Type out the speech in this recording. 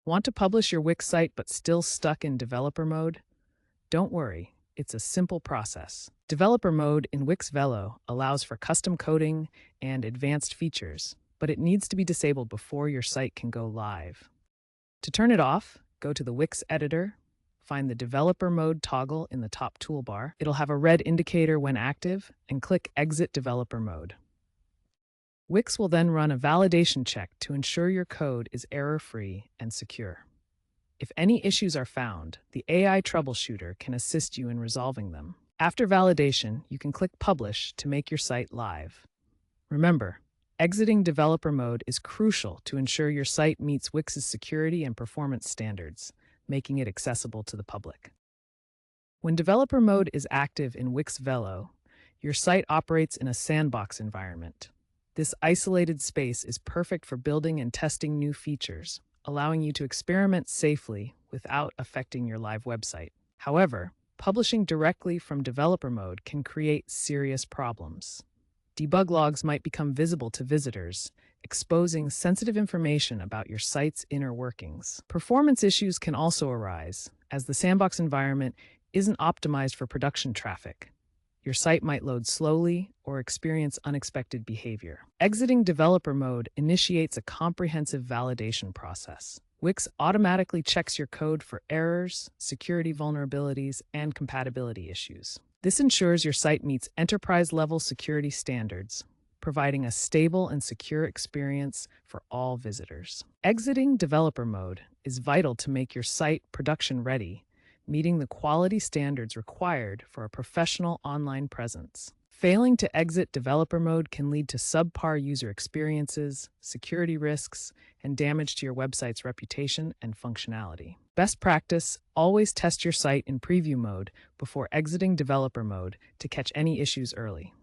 Want to publish your Wix site but still stuck in developer mode? Don't worry, it's a simple process. Developer mode in Wix Velo allows for custom coding and advanced features, but it needs to be disabled before your site can go live. To turn it off, go to the Wix editor, find the Developer Mode toggle in the top toolbar. It'll have a red indicator when active, and click Exit Developer Mode. Wix will then run a validation check to ensure your code is error-free and secure. If any issues are found, the AI troubleshooter can assist you in resolving them. After validation, you can click Publish to make your site live. Remember, exiting developer mode is crucial to ensure your site meets Wix's security and performance standards, making it accessible to the public. When developer mode is active in Wix Velo, your site operates in a sandbox environment. This isolated space is perfect for building and testing new features, allowing you to experiment safely without affecting your live website. However, publishing directly from developer mode can create serious problems. Debug logs might become visible to visitors, exposing sensitive information about your site's inner workings. Performance issues can also arise, as the sandbox environment isn't optimized for production traffic. Your site might load slowly or experience unexpected behavior. Exiting developer mode initiates a comprehensive validation process. Wix automatically checks your code for errors, security vulnerabilities, and compatibility issues. This ensures your site meets enterprise-level security standards, providing a stable and secure experience for all visitors. Exiting developer mode is vital to make your site production-ready, meeting the quality standards required for a professional online presence. Failing to exit developer mode can lead to subpar user experiences, security risks, and damage to your website's reputation and functionality. Best practice: always test your site in preview mode before exiting developer mode to catch any issues early.